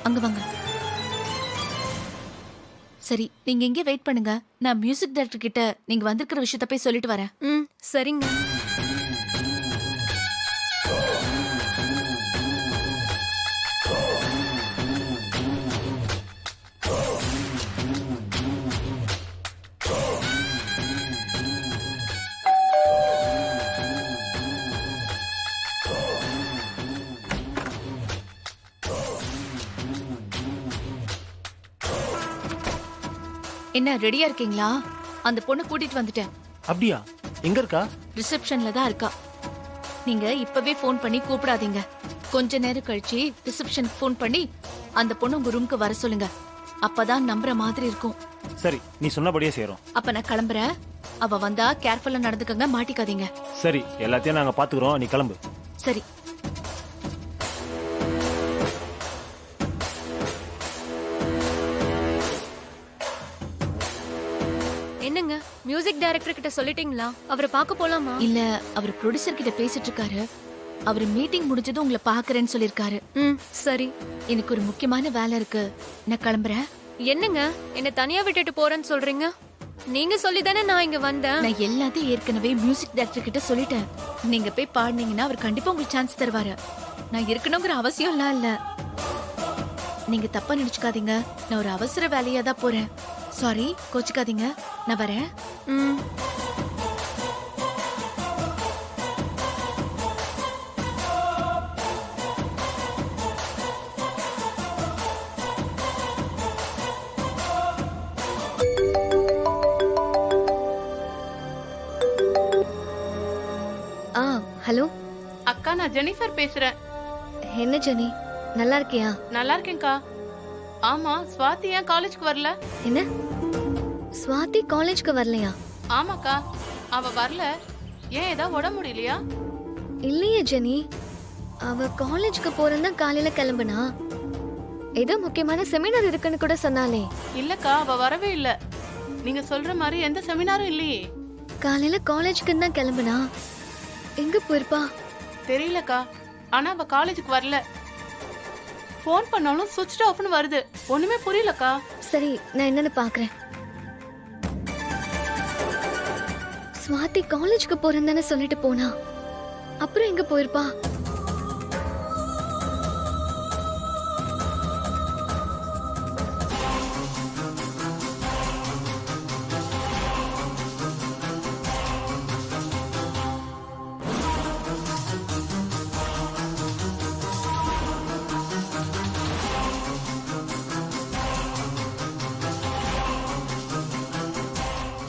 அங்க வாங்க. சரி, நீங்க இங்கே வெயிட் பண்ணுங்க. நான் மியூசிக் டைரக்டர் கிட்ட நீங்க வந்திருக்கிற விஷயத்த போய் சொல்லிட்டு வரேன். சரிங்க. என்ன ரெடியா இருக்கீங்களா? அந்த பொண்ணு கூட்டிட்டு வந்துட்டேன். அப்படியா? எங்க இருக்கா? ரிசப்ஷன்ல தான் இருக்கா. நீங்க இப்பவே ஃபோன் பண்ணி கூப்பிடாதீங்க. கொஞ்ச நேரம் கழிச்சு ரிசப்ஷனுக்கு ஃபோன் பண்ணி அந்த பொண்ணு உங்க ரூமுக்கு வர சொல்லுங்க. அப்பதான் நம்புற மாதிரி இருக்கும். சரி, நீ சொன்னபடியே செய்றோம். அப்ப நான் கிளம்புறேன். அவ வந்தா கேர்ஃபுல்லா நடந்துக்கங்க, மாட்டிக்காதீங்க. சரி, எல்லாத்தையும் நாங்க பாத்துக்கிறோம், நீ கிளம்பு. சரி. என்னங்க, மியூசிக் டைரக்டர் கிட்ட சொல்லிட்டீங்களா? அவரை பார்க்க போலாமா? இல்ல, அவர் ப்ரொடியூசர் கிட்ட பேசிட்டு இருக்காரு. அவர் மீட்டிங் முடிஞ்சதும் உங்களை பாக்குறேன்னு சொல்லிருக்காரு. சரி. எனக்கு ஒரு முக்கியமான வேலை இருக்கு, நான் கிளம்புறேன். என்னங்க, என்ன தனியா விட்டுட்டு போறேன்னு சொல்றீங்க? நீங்க சொல்லிதானே நான் இங்க வந்தேன். நான் எல்லாத்தையும் ஏற்கனவே மியூசிக் டைரக்டர் கிட்ட சொல்லிட்டேன். நீங்க போய் பாடுனீங்கன்னா அவர் கண்டிப்பா உங்களுக்கு சான்ஸ் தருவாரு. நான் இருக்கணுங்கிற அவசியம் எல்லாம் இல்ல. நீங்க தப்பா நினைச்சுக்காதீங்க. நான் ஒரு அவசர வேலையா தான் போறேன். சாரி, கோச்சுக்காதீங்க. நான் வரேன். ஹலோ அக்கா, நான் ஜெனிஃபர் பேசுறேன். என்ன ஜெனி, நல்லா இருக்கியா? நல்லா இருக்கேன்க்கா. ஆமா, ஸ்வாதி ஏன் காலேஜ்க்கு வரல? என்ன, ஸ்வாதி காலேஜ்க்கு வரலையா? ஆமாக்கா, அவ வரல. ஏன், ஏதாவது உடம்பு முடியலையா? இல்லையே ஜெனி, அவ காலேஜ்க்கு போறதா காலையில கிளம்புனா. ஏதோ முக்கியமான செமினார் இருக்குன்னு கூட சொன்னாலே. இல்லக்கா, அவ வரவே இல்ல. நீங்க சொல்ற மாதிரி எந்த செமினாரும் இல்லையே. காலையில காலேஜ்க்கு தான் கிளம்புனா. எங்க போயிருப்பா தெரியலக்கா. ஆனா அவ காலேஜுக்கு வரல. போன் பண்ணாலும் சுவிட்ச் ஆஃப்னு வருது. ஒண்ணுமே புரியலக்கா. சரி, நான் என்னன்னு பாக்குறேன். ஸ்வாதி காலேஜ்க்கு போறேன்னு சொல்லிட்டு போனா. அப்புறம் எங்க போயிருப்பா?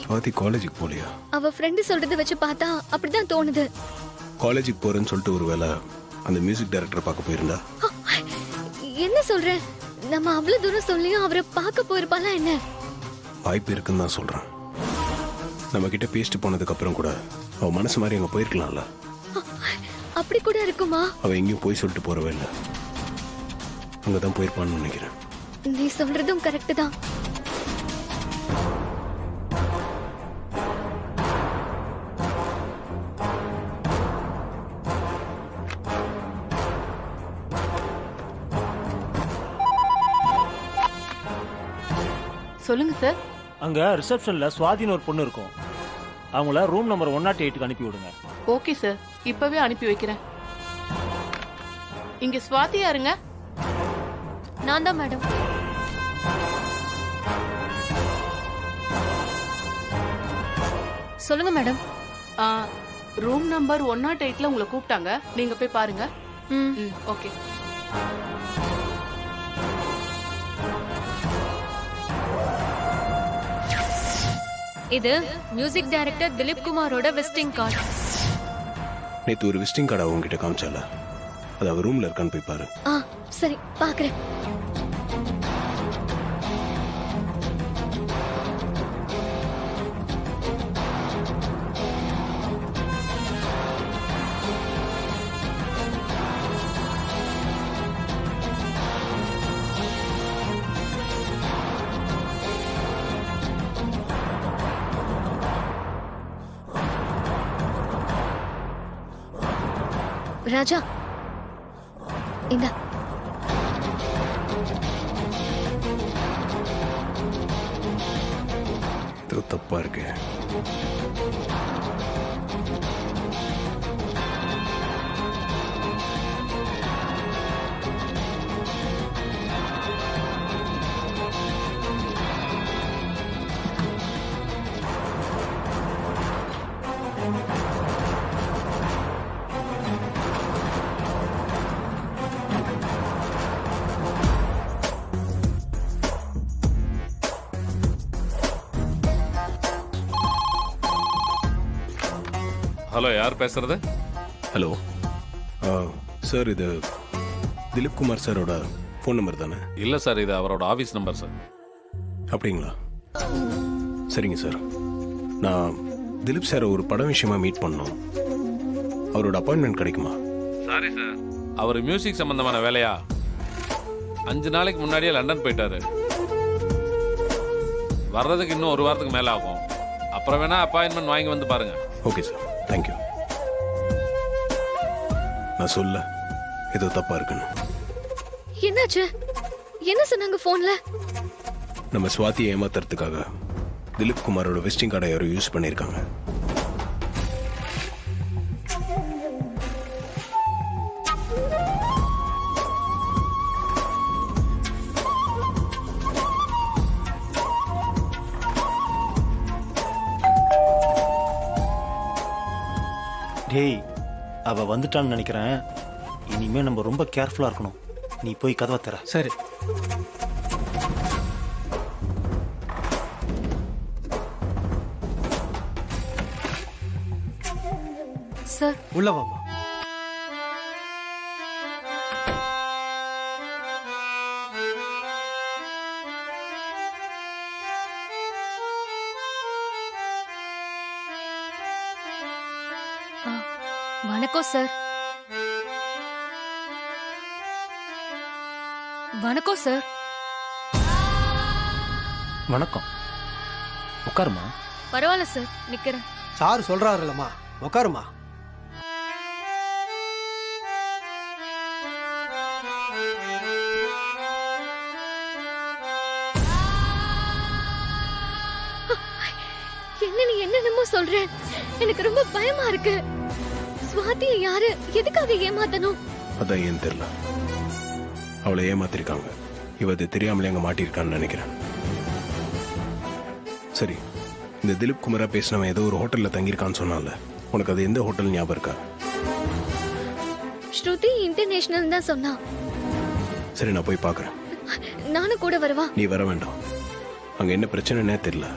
ஸ்வாதி காலேஜுக்கு போலியா? அவ ஃப்ரெண்டு சொல்றத வச்சு பார்த்தா அப்படிதான் தோணுது. காலேஜுக்கு போறேன்னு சொல்லிட்டு ஒருவேளை அந்த மியூசிக் டைரக்டரை பார்க்க போயிருந்தா? என்ன சொல்ற? நம்ம அவ்வளவு தூரம் சொல்லியும் அவரை பார்க்க போயிருப்பாளா என்ன? வாய்ப்பு இருக்குன்னு தான் சொல்றேன். நம்ம கிட்ட பேசிட்டு போனதுக்கு அப்புறம் கூட அவ மனசு மாதிரி அங்க போயிருக்கலாம்ல. அப்படி கூட இருக்குமா? அவ எங்கேயும் போய் சொல்லிட்டு போறவே இல்லை. அங்கதான் போயிருப்பான்னு நினைக்கிறேன். நீ சொல்றதும் கரெக்ட் தான். சொல்லுங்க சார். அங்க ரிசப்ஷன்ல சுவாதின்னு ஒரு பொண்ணு இருக்கும். அவங்கள ரூம் நம்பர் 108க்கு அனுப்பி விடுங்க. ஓகே சார், இப்பவே அனுப்பி வைக்கிறேன். இங்க ஸ்வாதி யாருங்க? நான் தான் மேடம். சொல்லுங்க மேடம். ரூம் நம்பர் 108ல உங்களை கூப்பிட்டாங்க. நீங்க போய் பாருங்க. ஓகே. இது மியூசிக் டைரக்டர் திலீப் குமாரோட விசிட்டிங் கார்டு. நேத்து ஒரு விசிட்டிங் கார்டு அவங்க கிட்ட காமிச்சால, அது அவ ரூம்ல இருக்கான்னு போய் பாரு. சரி, பாக்குறேன். ராஜா, இந்த இது தப்பா இருக்கு. ஹலோ, யார் பேசுறது? ஹலோ சார், இது திலீப் குமார் சாரோட ஃபோன் நம்பர் தானே? இல்ல சார், இது அவரோட ஆபீஸ் நம்பர் சார். அப்படிங்களா? சரிங்க சார். நான் திலீப் சாரை ஒரு படம் விஷயமா மீட் பண்ணோம். அவரோட அப்பாயின்மெண்ட் கிடைக்குமா? சாரி சார், அவர் மியூசிக் சம்பந்தமான வேலையா 5 நாளைக்கு முன்னாடியே லண்டன் போயிட்டாரு. வர்றதுக்கு இன்னும் 1 வாரத்துக்கு மேல ஆகும். அப்புறம் வேணா அப்பாயின்மெண்ட் வாங்கி வந்து பாருங்க. Okay sir, thank you. நான் சொல்ல ஏதோ தப்பா இருக்குன்னு. என்னாச்சு? என்ன சொன்னாங்க போன்ல? நம்ம சுவாதியை ஏமாத்துறதுக்காக திலீப் குமாரோட விசிட்டிங் கார்டை யாரும் யூஸ் பண்ணியிருக்காங்க. டேய், அவ வந்துட்டான்னு நினைக்கிறேன். இனிமே நம்ம ரொம்ப கேர்ஃபுல்லா இருக்கணும். நீ போய் கதவை தர. சரி. சார், உள்ள வாமா. வணக்கம் சார். வணக்கம் சார். வணக்கம். உட்காருமா. பரவாயில்ல சார், நிக்கிறேன். சார் சொல்றாருல்லம்மா, உட்காருமா. என்ன நீ என்னென்னமோ சொல்ற? எனக்கு ரொம்ப பயமா இருக்கு. சுவாதியை யாரு எதுக்காக ஏமாத்தணும்? அதான் ஏன் தெரியல. அவளை ஏமாத்திருக்காங்க. இவ அது தெரியாமலே அங்க மாட்டிருக்கான்னு நினைக்கிறேன். சரி, இந்த திலீப் குமாரா பேசினவன் ஏதோ ஒரு ஹோட்டல்ல தங்கியிருக்கான்னு சொன்னால, உனக்கு அது எந்த ஹோட்டல் ஞாபகம் இருக்கா? ஸ்ருதி இன்டர்நேஷனல் தான் சொன்னா. சரி, நான் போய் பார்க்கறேன். நானும் கூட வரவா? நீ வர வேண்டாம். அங்க என்ன பிரச்சனைன்னே தெரியல.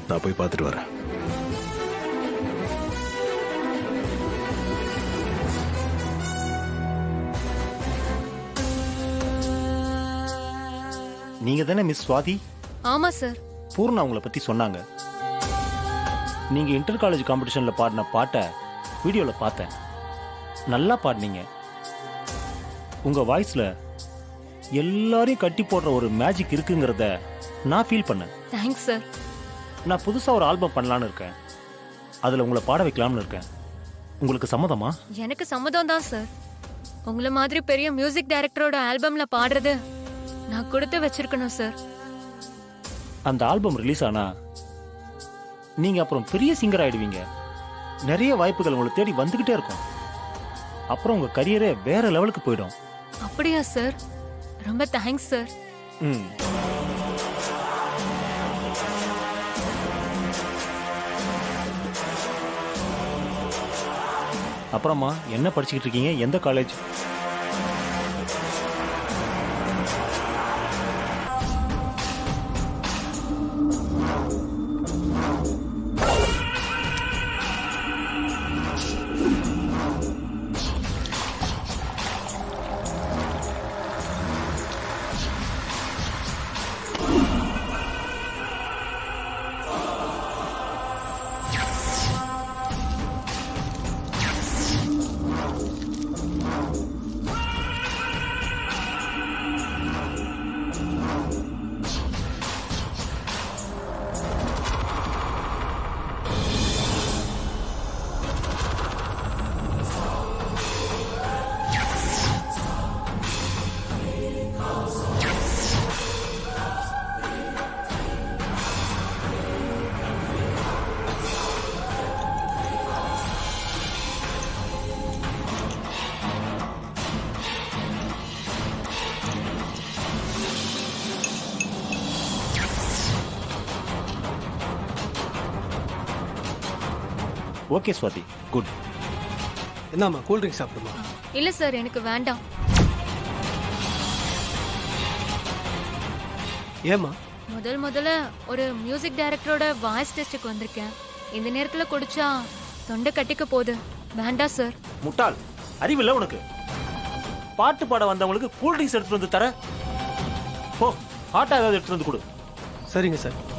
நான் போய் பார்த்துட்டு வரேன். நீங்க தானே மிஸ் சுவாதி? ஆமா சார். பூர்ணா உங்களை பத்தி சொன்னாங்க. நீங்க இன்டர் காலேஜ் காம்படிஷன்ல பாடின பாட்டை வீடியோல பார்த்தேன். நல்லா பாடினீங்க. உங்க வாய்ஸ்ல எல்லாரையும் கட்டி போடுற ஒரு மேஜிக் இருக்குங்கிறத நான் ஃபீல் பண்ணேன். Thanks sir. நான் புதுசா ஒரு ஆல்பம் பண்ணலான்னு இருக்கேன். அதுல உங்களை பாட வைக்கலாம்னு இருக்கேன். உங்களுக்கு சம்மதமா? எனக்கு சம்மதம் தான் சார். உங்களை மாதிரி பெரிய மியூசிக் டைரக்டரோட ஆல்பம்ல பாடுறது நான் கொடுத்து வச்சிருக்கணும் சார். அந்த ஆல்பம் ரிலீஸ் ஆனா நீங்க அப்புறம் பெரிய சிங்கர் ஆயிடுவீங்க. நிறைய வாய்ப்புகள் உங்களை தேடி வந்துகிட்டே இருக்கும். அப்புறம் உங்க கரியரே வேற லெவலுக்கு போயிடும். அப்படியா சார்? ரொம்ப தேங்க்ஸ் சார். ம். அப்புறமா என்ன படிச்சுக்கிட்டு இருக்கீங்க? எந்த காலேஜ்? Okay Swathi, good. என்னம்மா கூல் ட்ரிங்க் சாப்பிடுமா? இல்ல சார், எனக்கு வேண்டாம். ஏம்மா? முதல்ல ஒரு மியூசிக் டைரக்டரோட வாய்ஸ் டெஸ்ட்டுக்கு வந்திருக்கேன். இந்த நேரத்துல குடிச்சா தொண்டை கட்டிக்க போகுது. வேண்டாம் சார். முட்டாள், அறிவில்லை உனக்கு? பாட்டு பாட வந்தவங்களுக்கு கூல் ட்ரிங்க்ஸ் எடுத்துட்டு வந்து தர. போ, ஹாட்டா ஏதாவது எடுத்துட்டு வந்து கொடு. சரிங்க சார்.